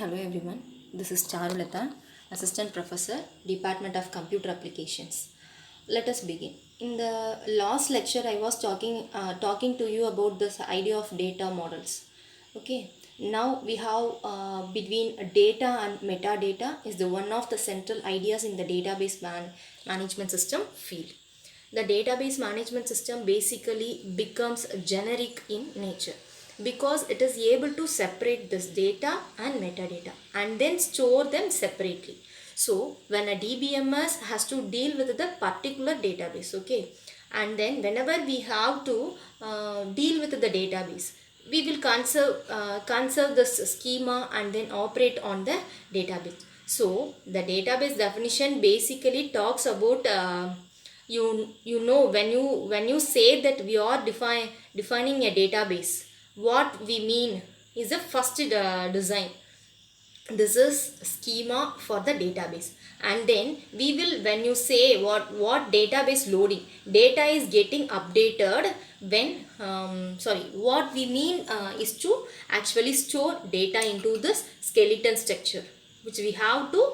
Hello everyone, this is Charulata, Assistant Professor, Department of Computer Applications. Let us begin. In the last lecture, I was talking to you about this idea of data models. Okay, now we have between data and metadata is the one of the central ideas in the database management system field. The database management system basically becomes generic in nature because it is able to separate this data and metadata and then store them separately. So when a DBMS has to deal with the particular database, okay, and then whenever we have to deal with the database, we will conserve this schema and then operate on the database. So the database definition basically talks about when you say that we are defining a database, what we mean is the first design. This is schema for the database, and then we will, when you say what database loading, data is getting updated when what we mean is to actually store data into this skeleton structure which we have to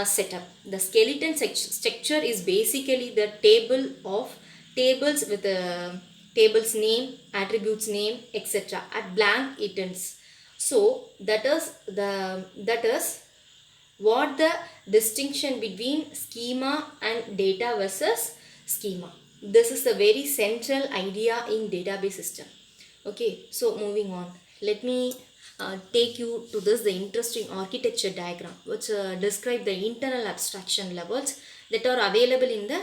set up. The skeleton structure is basically the table of tables with a table's name, attributes name, etc. at blank it ends. So that is what the distinction between schema and data versus schema. This is a very central idea in database system. Okay, so moving on, let me take you to this, the interesting architecture diagram which describe the internal abstraction levels that are available in the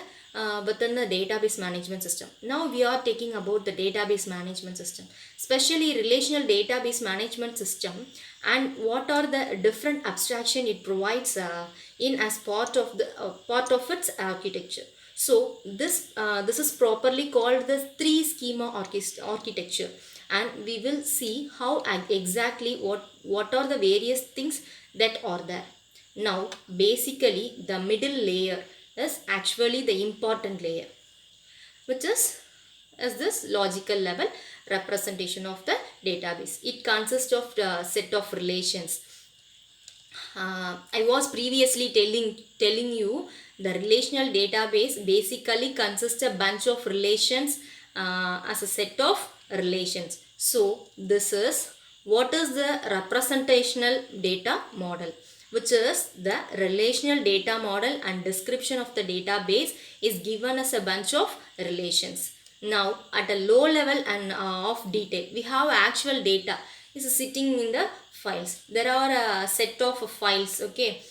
within the database management system. Now we are taking about the database management system, especially relational database management system, and what are the different abstraction it provides in as part of its architecture. So this is properly called the three schema architecture, and we will see how exactly what are the various things that are there. Now basically the middle layer is actually the important layer, which is this logical level representation of the database. It consists of a set of relations. I was previously telling you the relational database basically consists a bunch of relations as a set of relations. So this is what is the representational data model, which is the relational data model, and description of the database is given as a bunch of relations. Now at a low level and of detail, we have actual data is sitting in the files. There are a set of files, okay,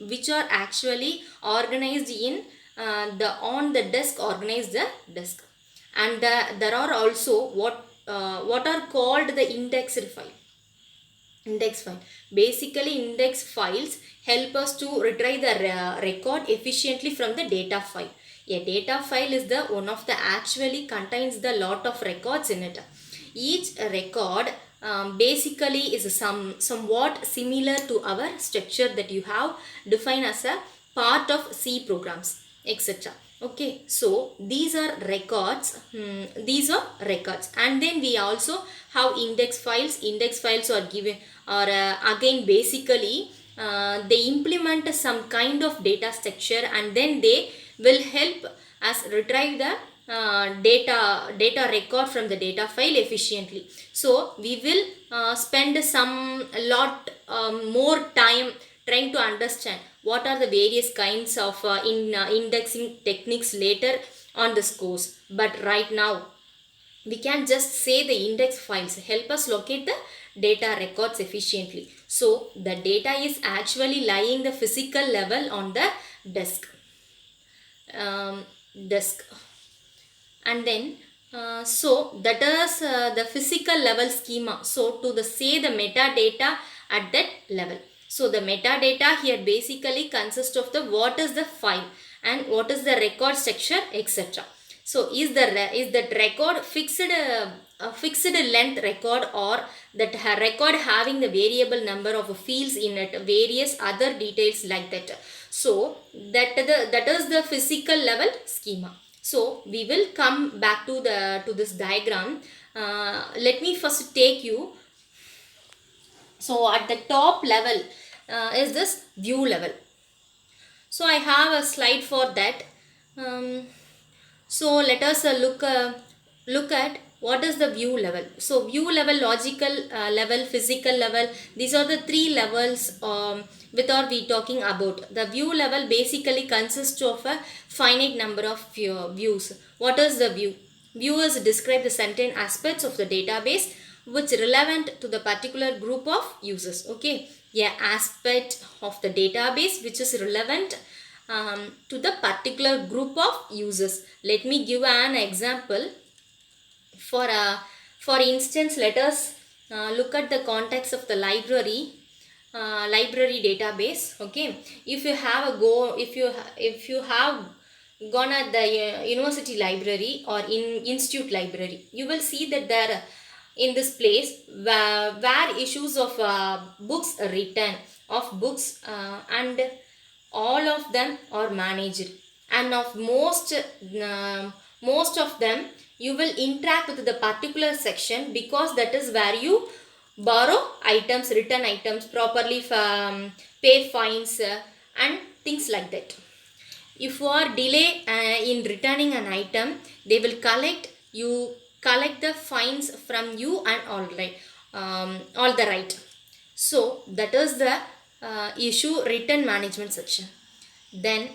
which are actually organized in the on the disk, organize the disk, and there are also what are called the indexed file. Index file, basically index files help us to retrieve the record efficiently from the data file. A data file is the one of the actually contains the lot of records in it. Each record basically is somewhat similar to our structure that you have defined as a part of C programs, etc. Okay, so these are records. These are records, and then we also have index files. Index files are given, or again basically they implement some kind of data structure, and then they will help us retrieve the data record from the data file efficiently. So we will spend some lot more time trying to understand what are the various kinds of indexing techniques later on this course. But right now we can just say the index files help us locate the data records efficiently. So the data is actually lying the physical level on the disk. um, Disk, and then so that is the physical level schema. So to the say the metadata at that level. So the metadata here basically consists of the what is the file and what is the record structure, etc. So is that record fixed a fixed length record, or that record having the variable number of fields in it, various other details like that. So that is the physical level schema. So we will come back to this diagram. Let me first take you So at the top level is this view level. So I have a slide for that. Um, so let us look at what is the view level. So view level, logical level, physical level. These are the three levels with or we talking about. The view level basically consists of a finite number of views. What is the view? Viewers describe the certain aspects of the database which relevant to the particular group of users. Okay, yeah, aspect of the database which is relevant to the particular group of users. Let me give an example. For for instance, let us look at the context of the library database. Okay, if you have a go, if you have gone at the university library or in institute library, you will see that there in this place where issues of books are written, of books and all of them are managed, and of most of them you will interact with the particular section, because that is where you borrow items, return items properly, pay fines and things like that. If you are delay in returning an item, they will collect the fines from you and all the right. So that is the issue return management section. Then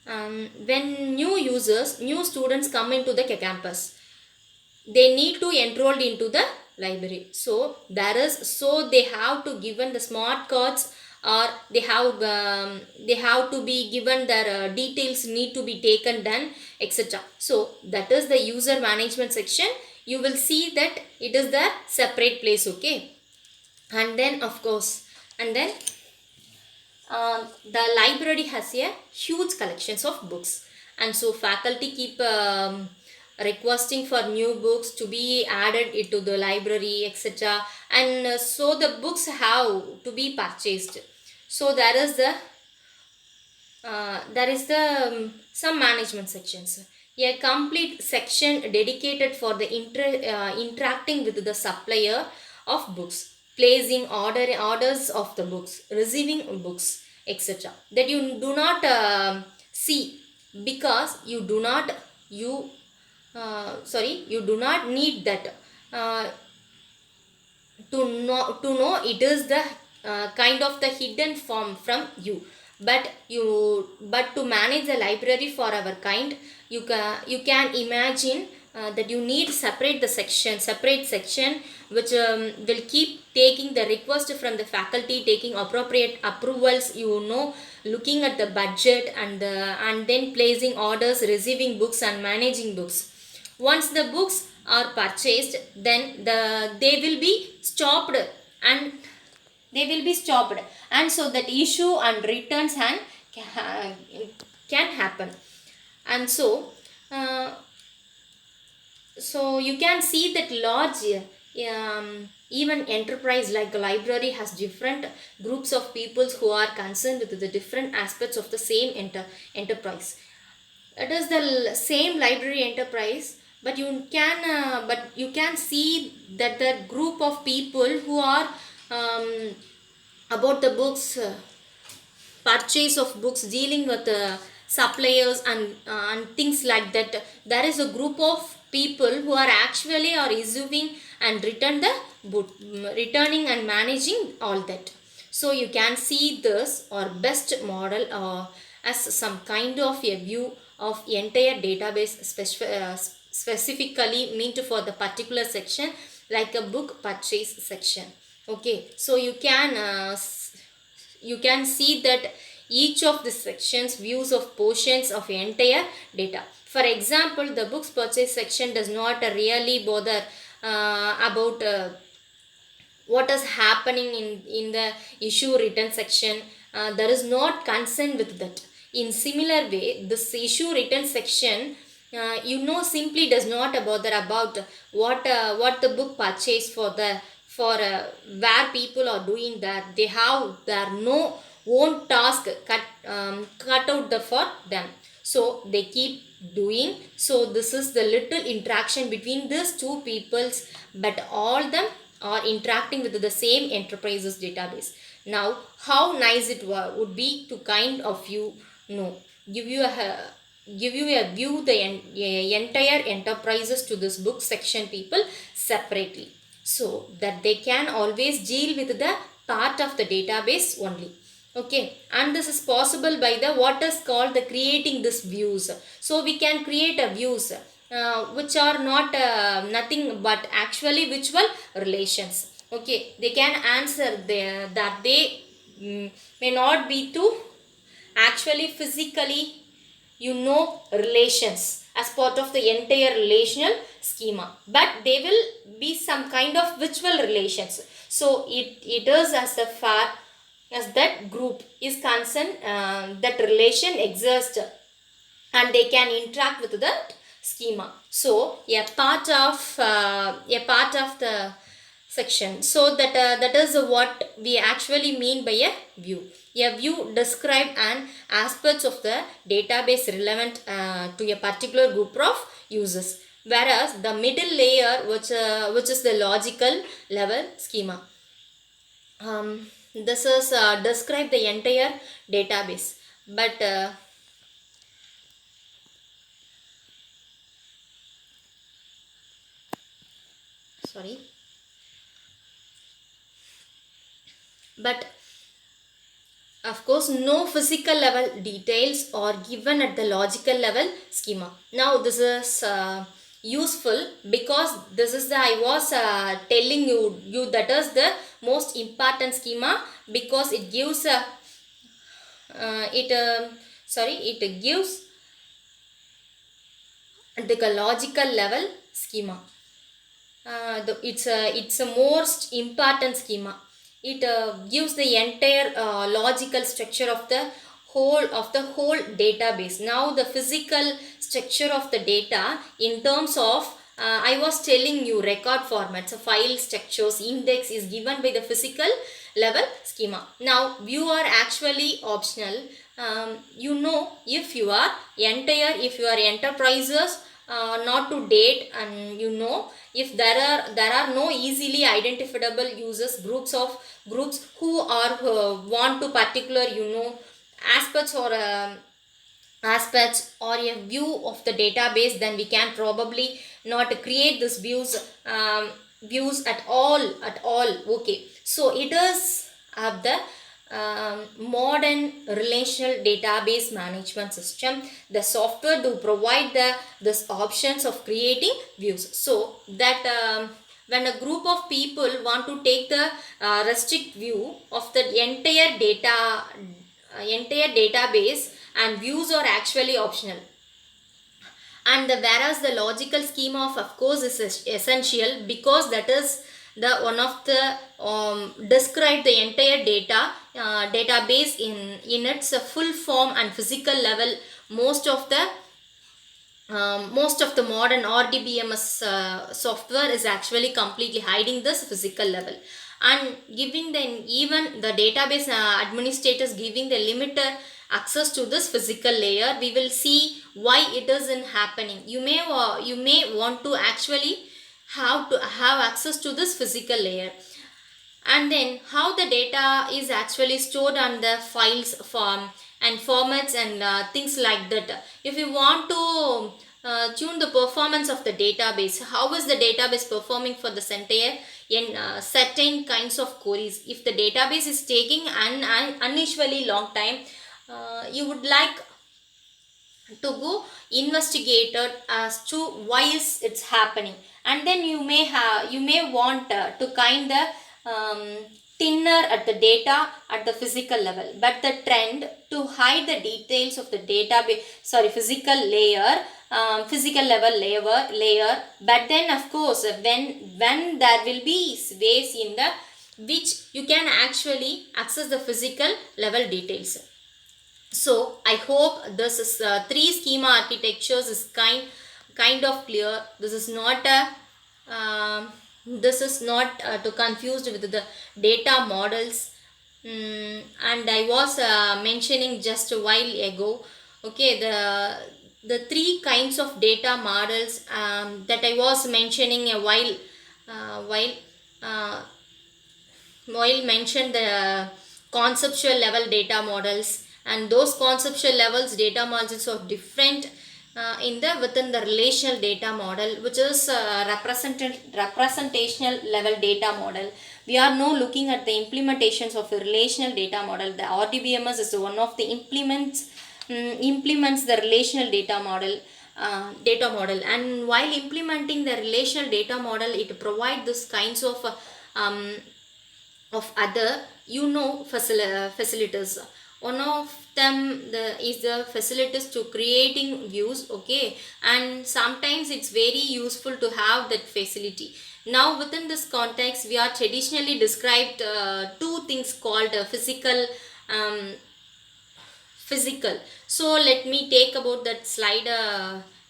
when new students come into the campus, they need to enroll into the library. So they have to given the smart cards, or they have to be given their details need to be taken done, etc. So that is the user management section. You will see that it is the separate place. Okay, and then of course, and then the library has a huge collections of books, and so faculty keep requesting for new books to be added into the library, etc. And so the books have to be purchased. So there is the some management sections, a complete section dedicated for the interacting with the supplier of books, placing orders of the books, receiving books, etc. That you do not see, because you do not you sorry you do not need that uh, to know it is the kind of the hidden form from you. But to manage the library for our kind, you can imagine that you need separate section which will keep taking the request from the faculty, taking appropriate approvals, looking at the budget, and then placing orders, receiving books and managing books. Once the books are purchased, then they will be stopped, and so that issue and returns can happen. And uh, so you can see that large even enterprise like a library has different groups of peoples who are concerned with the different aspects of the same enterprise. It is the same library enterprise, but you can see that the group of people who are um, about the books, purchase of books, dealing with suppliers and things like that. There is a group of people who are actually are issuing and returning and managing all that. So you can see this or best model as some kind of a view of entire database, specifically meant for the particular section, like a book purchase section. Okay, so you can see that each of the sections views of portions of entire data. For example, the books purchase section does not really bother about what is happening in the issue written section. There is not concern with that. In similar way, this issue written section simply does not bother about what the book purchased for where people are doing that. They have their no own task cut out for them, so they keep doing. So this is the little interaction between these two peoples, but all them or interacting with the same enterprise's database. Now how nice it would be to kind of know give you a give you a view the entire enterprises to this book section people separately, so that they can always deal with the part of the database only. Okay, and this is possible by the what is called the creating this views. So we can create a views which are not nothing but actually virtual relations. Okay, they can answer there that they may not be to actually physically relations as part of the entire relational schema, but they will be some kind of virtual relations. So it is as the far as that group is concerned, that relation exists and they can interact with the schema. So a part of the section, so that is what we actually mean by a view. A view describe an aspects of the database relevant to a particular group of users, whereas the middle layer, which is the logical level schema, this is describe the entire database. But sorry, but of course no physical level details are given at the logical level schema. Now this is useful because this is the I was telling you that is the most important schema, because it gives a it sorry it gives the logical level schema. It's a most important schema. It gives the entire logical structure of the whole database. Now the physical structure of the data in terms of I was telling you record formats, so file structures, index is given by the physical level schema. Now view are actually optional. If you are if your enterprises not to date, and if there are no easily identifiable users, groups who are want to particular aspects or a view of the database, then we can probably not create this views at all. Okay, so it is the modern relational database management system, the software to provide this options of creating views, so that when a group of people want to take the restrict view of the entire database, and views are actually optional. And whereas the logical schema of course is essential, because that is the one of the describe the entire database in its full form and physical level. Most of the modern RDBMS software is actually completely hiding this physical level, and giving them even the database administrators giving the limited access to this physical layer. We will see why it isn't happening. You may want to actually have access to this physical layer, and then how the data is actually stored on the files form and formats and things like that. If you want to tune the performance of the database, how is the database performing for the entire in certain kinds of queries. If the database is taking an unusually long time, you would like to go investigated as to why is it's happening, and then you may want to kind of thinner at the data at the physical level, but the trend to hide the details of the database, sorry, physical level layer. But then of course when there will be ways in the which you can actually access the physical level details. So I hope this is three schema architectures is kind of clear. This is not to confused with the data models. And I was mentioning just a while ago. Okay, the three kinds of data models that I was mentioning a while uh, Moyle mentioned the conceptual level data models, and those conceptual levels data models are different in the within the relational data model, which is representational level data model. We are now looking at the implementations of the relational data model. The RDBMS is one of the implements the relational data model, and while implementing the relational data model, it provides this kinds um, of other facilities. One of them is the facilities to creating views, okay, and sometimes it's very useful to have that facility. Now within this context, we are traditionally described two things called physical. So let me take about that slide.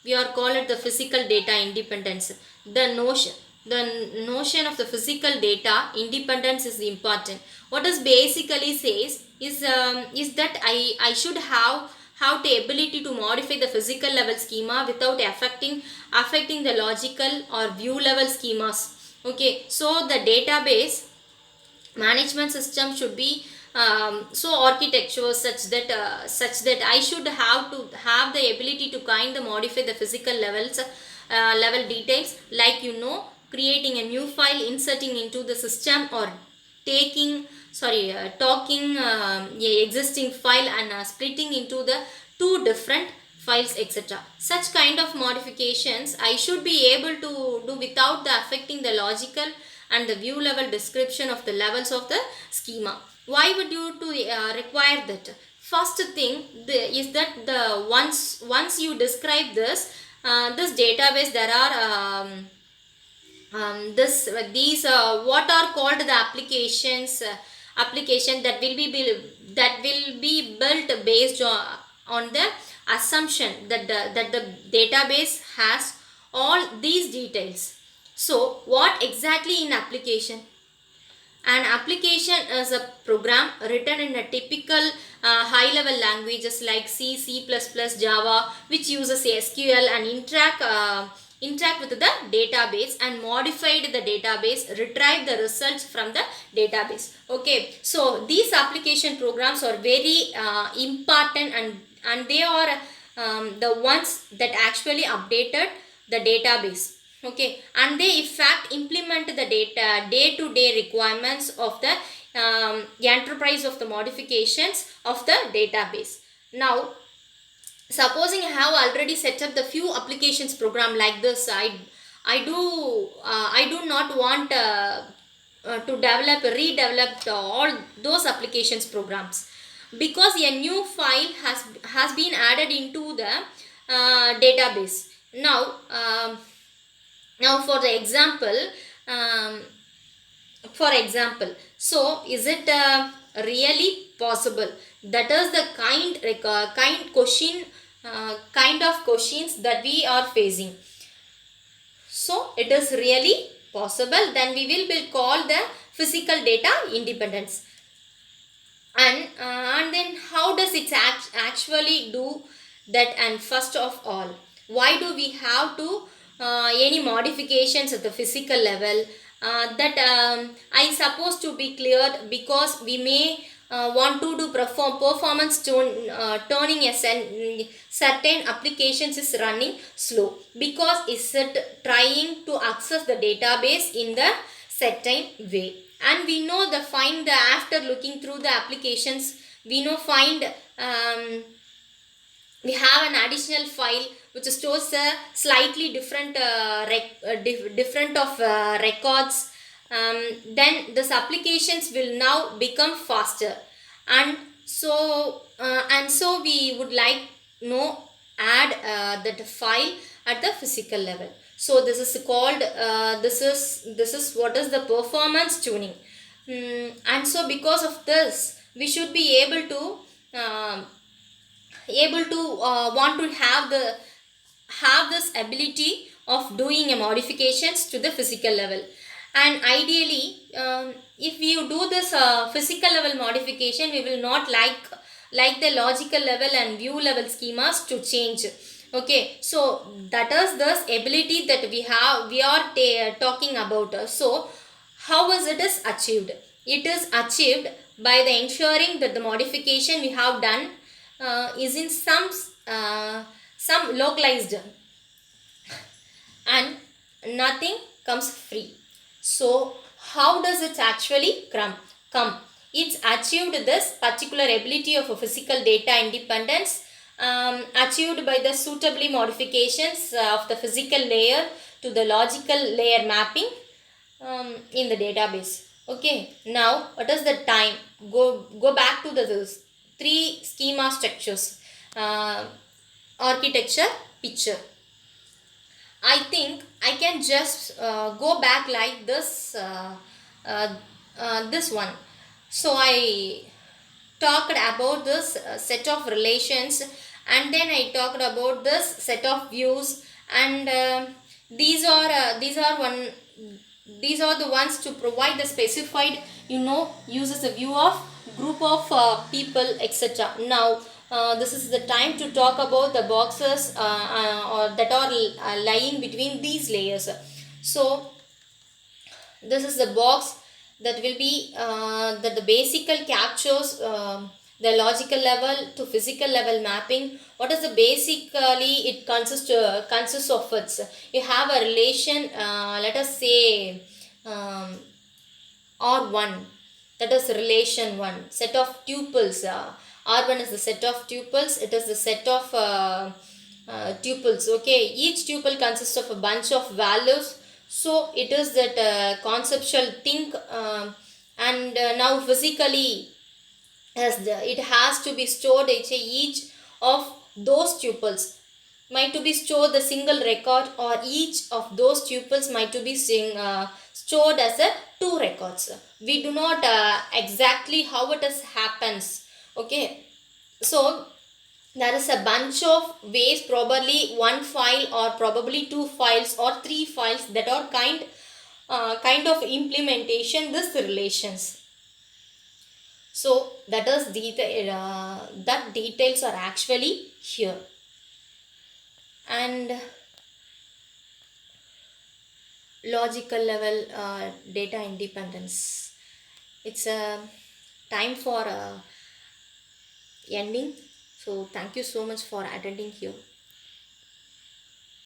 We are called it the physical data independence. The notion of the physical data independence is important. What is basically says is that I should have the ability to modify the physical level schema without affecting the logical or view level schemas. Okay, so the database management system should be so architecture such that I should have to have the ability to kind of modify the physical level details, like creating a new file, inserting into the system, or talking a existing file and splitting into the two different files, etc. Such kind of modifications I should be able to do without the affecting the logical and the view level description of the levels of the schema. Why would you to require that? First thing is that the once you describe this database, there are this these what are called the application that will be built based on the assumption that the database has all these details. So what exactly in application? An application is a program written in a typical high-level languages like C, C++, Java, which uses SQL and interact with the database and modified the database, retrieve the results from the database. Okay, so these application programs are very important, and they are the ones that actually updated the database. Okay, and they in fact implement the data day-to-day requirements of the enterprise of the modifications of the database. Now supposing I have already set up the few applications program like this, I do not want to redevelop all those applications programs, because a new file has been added into the database. Now for the example, um, so is it really possible? That is the kind of questions that we are facing. So it is really possible, then we will be called the physical data independence. And then how does it actually do that? And first of all, why do we have to any modifications at the physical level? That I suppose to be cleared, because we may want to do performance turning a certain applications is running slow, because is it trying to access the database in the certain way. And we know the find the after looking through the applications, we know find we have an additional file which stores a slightly different different of records. Then this applications will now become faster, and so we would like know add that file at the physical level. So this is called this is what is the performance tuning. And so because of this, we should be able to want to have this ability of doing a modifications to the physical level. And ideally, if you do this physical level modification, we will not like the logical level and view level schemas to change. Okay, so that is this ability that we are talking about. So How is it is achieved? It is achieved by the ensuring that the modification we have done is in some localized, and nothing comes free. So how does it actually come? It's achieved this particular ability of a physical data independence, achieved by the suitably modifications of the physical layer to the logical layer mapping in the database. Okay, now what is the time? Go back to the those three schema structures: uh, architecture, picture. I think I can just go back like this, uh, this one. So I talked about this set of relations, and then I talked about this set of views, and these are one these are the ones to provide the specified, uses a view of group of people, etc. Now this is the time to talk about the boxes or that are lying between these layers. So this is the box that will be that the basical captures the logical level to physical level mapping. What is the basically it consists of? It's, you have a relation, let us say R1, that is relation 1 set of tuples. R1 is the set of tuples, it is the set of tuples. Okay, each tuple consists of a bunch of values. So it is that conceptual thing, and now physically, it has to be stored, each of those tuples might to be stored the single record, or each of those tuples might to be stored as a two records. We do not exactly how it is happens. Okay, so there is a bunch of ways, probably one file or probably two files or three files, that are kind of implementation this relations. So that is that details are actually here. And logical level data independence, it's a time for ending. So thank you so much for attending here.